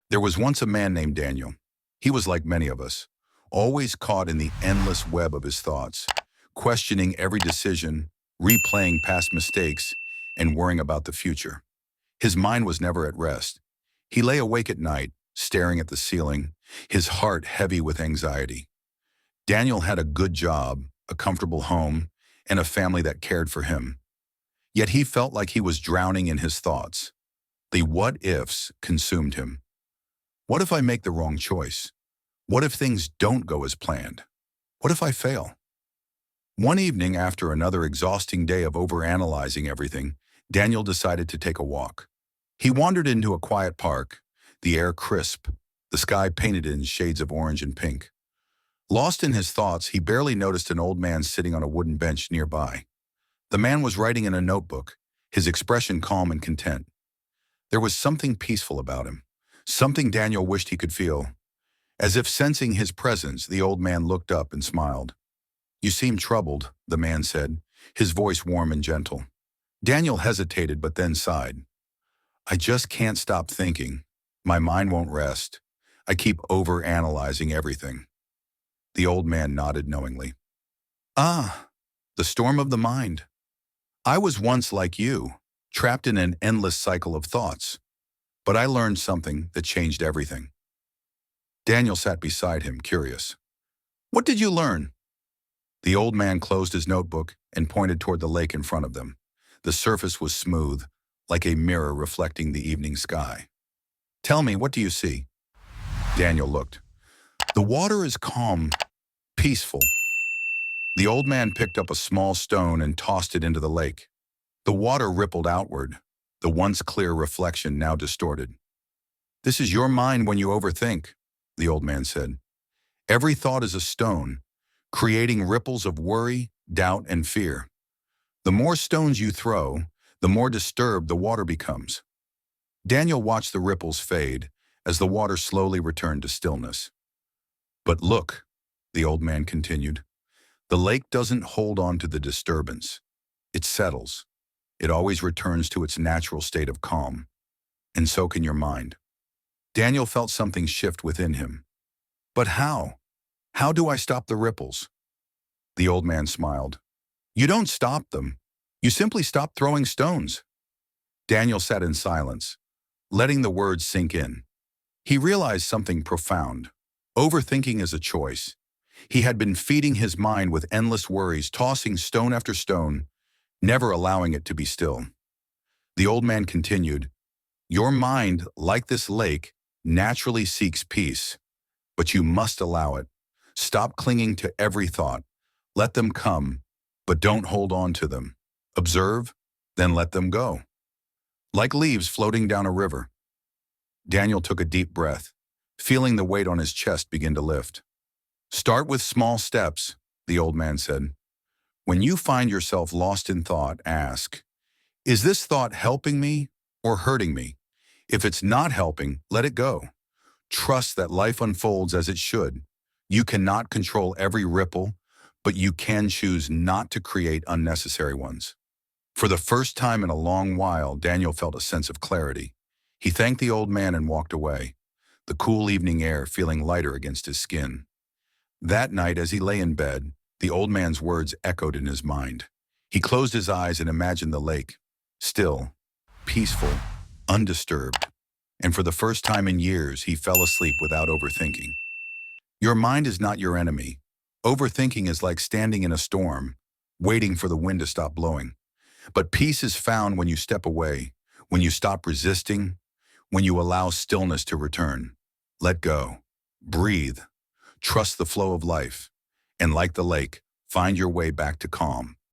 There was once a man named Daniel. He was like many of us, always caught in the endless web of his thoughts, questioning every decision, replaying past mistakes, and worrying about the future. His mind was never at rest. He lay awake at night, staring at the ceiling, his heart heavy with anxiety. Daniel had a good job, a comfortable home, and a family that cared for him. Yet he felt like he was drowning in his thoughts. The what-ifs consumed him. What if I make the wrong choice? What if things don't go as planned? What if I fail? One evening, after another exhausting day of overanalyzing everything, Daniel decided to take a walk. He wandered into a quiet park, the air crisp, the sky painted in shades of orange and pink. Lost in his thoughts, he barely noticed an old man sitting on a wooden bench nearby. The man was writing in a notebook, his expression calm and content. There was something peaceful about him, something Daniel wished he could feel. As if sensing his presence, the old man looked up and smiled. "You seem troubled," the man said, his voice warm and gentle. Daniel hesitated but then sighed. "I just can't stop thinking. My mind won't rest. I keep overanalyzing everything." The old man nodded knowingly. "Ah, the storm of the mind. I was once like you, trapped in an endless cycle of thoughts. But I learned something that changed everything." Daniel sat beside him, curious. "What did you learn?" The old man closed his notebook and pointed toward the lake in front of them. The surface was smooth, like a mirror reflecting the evening sky. "Tell me, what do you see?" Daniel looked. "The water is calm, peaceful." The old man picked up a small stone and tossed it into the lake. The water rippled outward, the once clear reflection now distorted. "This is your mind when you overthink," the old man said. "Every thought is a stone, creating ripples of worry, doubt, and fear. The more stones you throw, the more disturbed the water becomes." Daniel watched the ripples fade as the water slowly returned to stillness. "But look," the old man continued, "the lake doesn't hold on to the disturbance. It settles. It always returns to its natural state of calm. And so can your mind." Daniel felt something shift within him. "But how? How do I stop the ripples?" The old man smiled. "You don't stop them. You simply stop throwing stones." Daniel sat in silence, letting the words sink in. He realized something profound. Overthinking is a choice. He had been feeding his mind with endless worries, tossing stone after stone, never allowing it to be still. The old man continued, "Your mind, like this lake, naturally seeks peace, but you must allow it. Stop clinging to every thought. Let them come, but don't hold on to them. Observe, then let them go. Like leaves floating down a river." Daniel took a deep breath, feeling the weight on his chest begin to lift. "Start with small steps," the old man said. "When you find yourself lost in thought, ask, is this thought helping me or hurting me? If it's not helping, let it go. Trust that life unfolds as it should. You cannot control every ripple, but you can choose not to create unnecessary ones." For the first time in a long while, Daniel felt a sense of clarity. He thanked the old man and walked away, the cool evening air feeling lighter against his skin. That night, as he lay in bed, the old man's words echoed in his mind. He closed his eyes and imagined the lake, still, peaceful, undisturbed. And for the first time in years, he fell asleep without overthinking. Your mind is not your enemy. Overthinking is like standing in a storm, waiting for the wind to stop blowing. But peace is found when you step away, when you stop resisting, when you allow stillness to return. Let go. Breathe. Trust the flow of life. And like the lake, find your way back to calm.